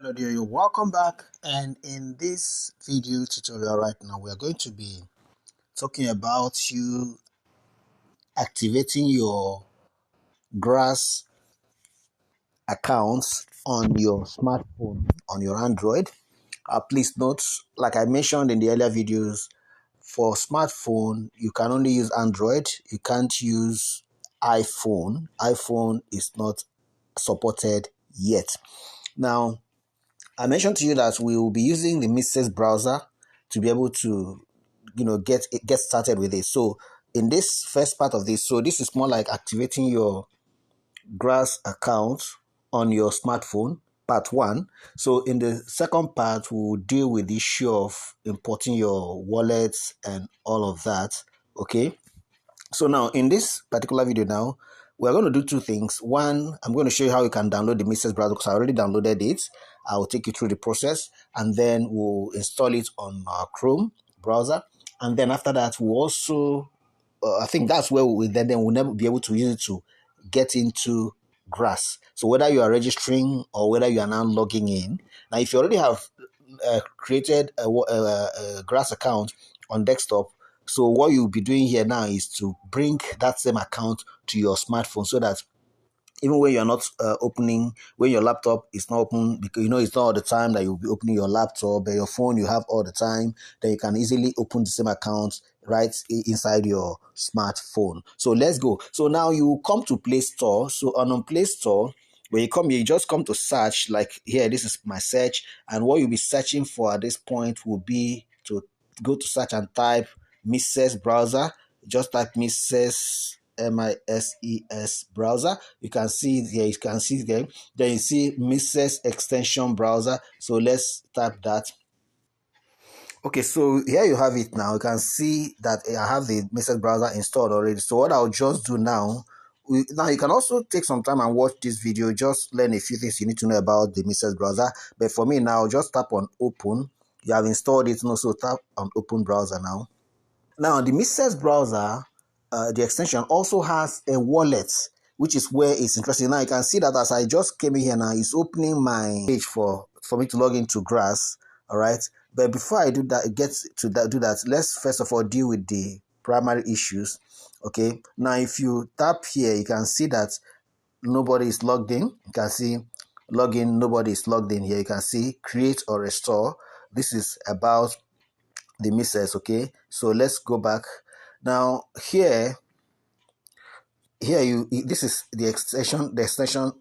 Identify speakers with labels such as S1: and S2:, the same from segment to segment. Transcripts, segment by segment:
S1: Hello there, you're welcome back, and in this video tutorial right now we are going to be talking about you activating your grass accounts on your smartphone, on your Android. Please note, like I mentioned in the earlier videos, for smartphone you can only use Android, you can't use iPhone is not supported yet. Now I mentioned to you that we will be using the Mises browser to be able to, get started with it. So in this first part of this, so this is more like activating your Grass account on your smartphone, part one. So in the second part, we'll deal with the issue of importing your wallets and all of that. Okay. So now in this particular video now, we're going to do two things. One, I'm going to show you how you can download the Mises browser because I already downloaded it. I'll take you through the process and then we'll install it on our Chrome browser. And then after that, we'll also, I think that's where we'll never be able to use it to get into Grass. So whether you are registering or whether you are now logging in. Now, if you already have created a Grass account on desktop, so what you'll be doing here now is to bring that same account to your smartphone so that even when you're not when your laptop is not open, because it's not all the time that you'll be opening your laptop, but your phone you have all the time, then you can easily open the same account right inside your smartphone. So let's go. So now you come to Play Store. So on Play Store, when you come here, you just come to search, like here, this is my search, and what you'll be searching for at this point will be to go to search and type Mises browser. Just type Mises MISES browser. You can see there, you can see there. Then you see Mises extension browser. So let's type that. Okay, so here you have it now. You can see that I have the Mises browser installed already. So what I'll just do now, now you can also take some time and watch this video, just learn a few things you need to know about the Mises browser. But for me now, just tap on open. You have installed it now, so tap on open browser now. Now the Mises browser, the extension also has a wallet, which is where it's interesting. Now you can see that as I just came in here now, it's opening my page for me to log into Grass. All right. But before I do that, do that, let's first of all deal with the primary issues. Okay. Now, if you tap here, you can see that nobody is logged in. You can see login, nobody is logged in here. You can see create or restore. This is about the Mises. Okay. So let's go back. Now here this is the extension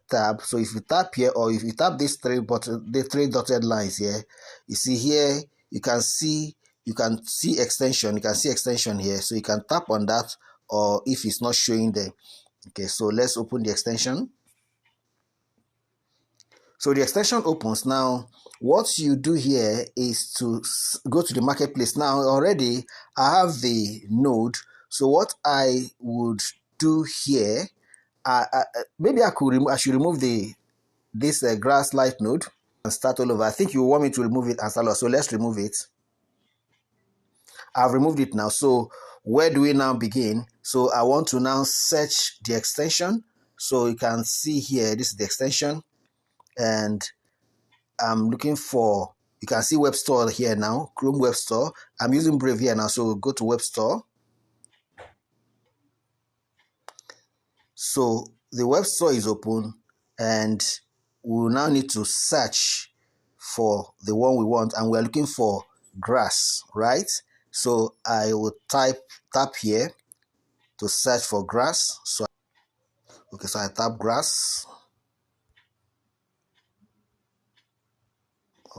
S1: tab. So if you tap here, or if you tap the three dotted lines here, you see here you can see extension. You can see extension here, so you can tap on that, or if it's not showing there. Okay, so let's open the extension. So the extension opens. Now what you do here is to go to the marketplace. Now already I have the node, so what I would do here, maybe I should remove this grass light node and start all over. I think you want me to remove it and start over, so let's remove it. I've removed it now. So where do we now begin? So I want to now search the extension. So you can see here, this is the extension, and I'm looking for, you can see Web Store here now, Chrome Web Store. I'm using Brave here now, so go to Web Store. So the Web Store is open, and we will now need to search for the one we want, and we're looking for Grass, right? So I will tap here to search for Grass. So I tap Grass.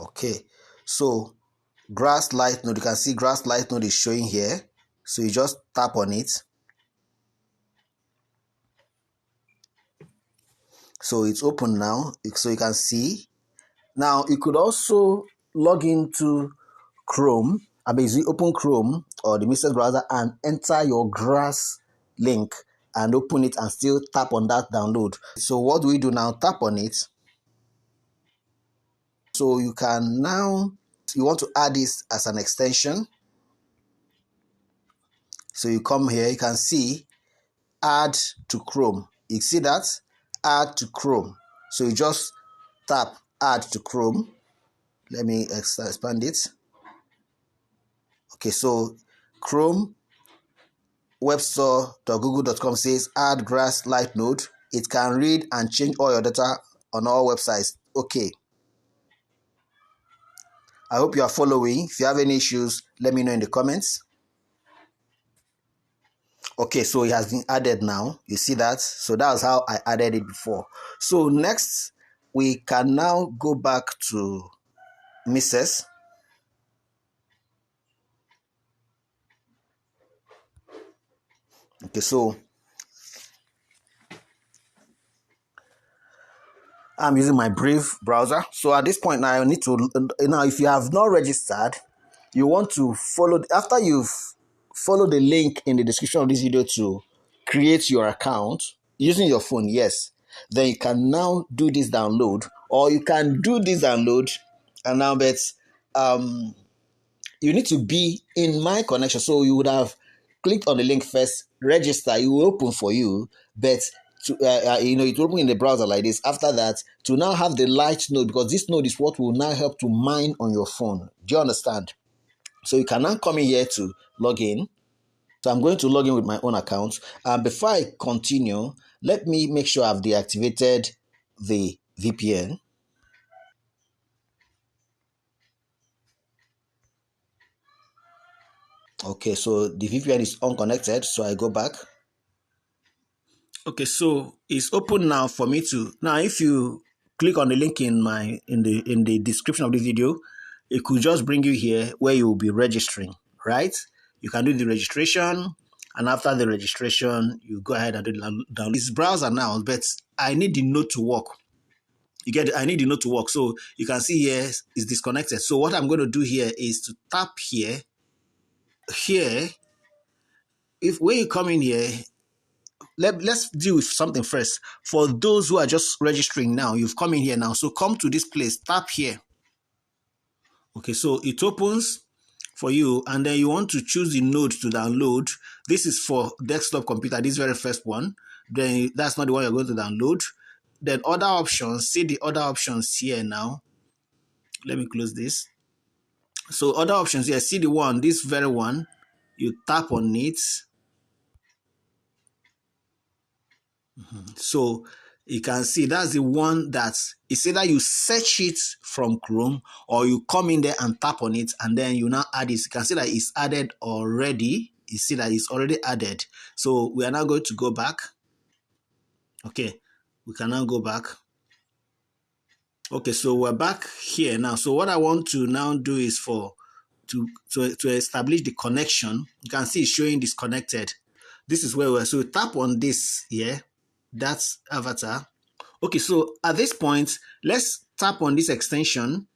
S1: Okay, so Grass light node, you can see Grass light node is showing here. So you just tap on it. So it's open now, so you can see. Now you could also log into Chrome. Open Chrome or the Mises browser and enter your Grass link and open it and still tap on that download. So what do we do now? Tap on it. So you can now, you want to add this as an extension. So you come here, you can see add to Chrome. You see that? Add to Chrome. So you just tap add to Chrome. Let me expand it. Okay, so Chrome webstore.google.com says add grass light node. It can read and change all your data on all websites. Okay. I hope you are following. If you have any issues, let me know in the comments. Okay, so it has been added now. You see that? So that's how I added it before. So next, we can now go back to Mrs. Okay, so I'm using my Brave browser. So at this point now, I need to, now if you have not registered, you want to follow, after you've followed the link in the description of this video to create your account using your phone, yes, then you can now do this download, or you can do this download and now bet you need to be in my connection. So you would have clicked on the link first, register, it will open for you, but to, it will open in the browser like this. After that, to now have the light node, because this node is what will now help to mine on your phone. Do you understand? So you can now come in here to log in. So I'm going to log in with my own account. And before I continue, let me make sure I've deactivated the VPN. Okay, so the VPN is unconnected, so I go back. Okay, so it's open now for me to, now if you click on the link in the description of this video, it could just bring you here where you will be registering, right? You can do the registration, and after the registration, you go ahead and do the download. This browser now, but I need the node to work. You get it? I need the node to work. So you can see here is disconnected. So what I'm going to do here is to tap here. Here, if when you come in here, let's deal with something first. For those who are just registering now, you've come in here now. So come to this place, tap here. Okay, so it opens for you, and then you want to choose the node to download. This is for desktop computer, this very first one. Then that's not the one you're going to download. Then other options, see the other options here now. Let me close this. So other options here, see the one, this very one. You tap on it. So you can see that's the one that it's either you search it from Chrome or you come in there and tap on it, and then you now add it. You can see that it's added already. You see that it's already added. So we are now going to go back. Okay, we can now go back. Okay, so we're back here now. So what I want to now do is to establish the connection. You can see it's showing disconnected. This is where we're, so tap on this here. That's avatar. Okay, so at this point, let's tap on this extension,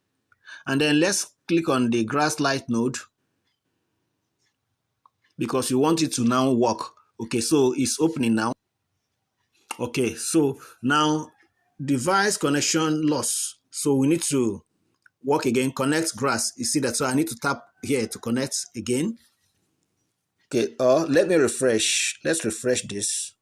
S1: and then let's click on the grass light node because you want it to now work. Okay, so it's opening now. Okay, so now device connection loss. So we need to work again, connect grass. You see that? So I need to tap here to connect again. Okay, let me refresh. Let's refresh this.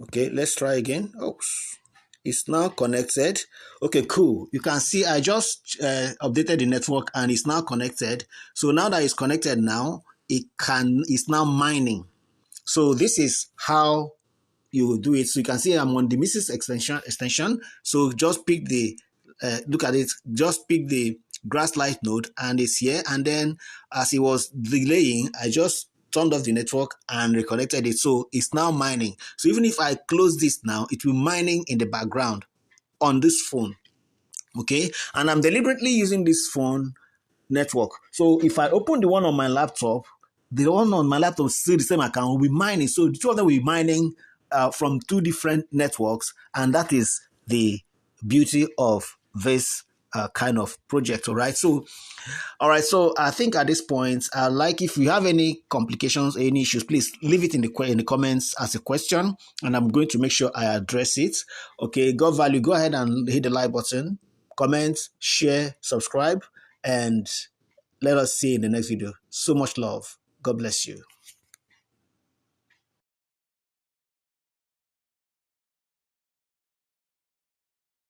S1: Okay, let's try again. Oops. It's now connected. Okay, cool. You can see I just updated the network and it's now connected. So now that it's connected now, it's now mining. So this is how you will do it. So you can see I'm on the Mrs. extension. So just pick the, look at it, just pick the grass light node and it's here. And then as it was delaying, I just turned off the network and reconnected it. So it's now mining. So even if I close this now, it will be mining in the background on this phone. Okay. And I'm deliberately using this phone network. So if I open the one on my laptop, the one on my laptop is still the same account, will be mining. So the two of them will be mining from two different networks. And that is the beauty of this kind of project. All right. So I think at this point, like if you have any complications, any issues, please leave it in the comments as a question, and I'm going to make sure I address it. Okay. God value. Go ahead and hit the like button, comment, share, subscribe, and let us see you in the next video. So much love. God bless you.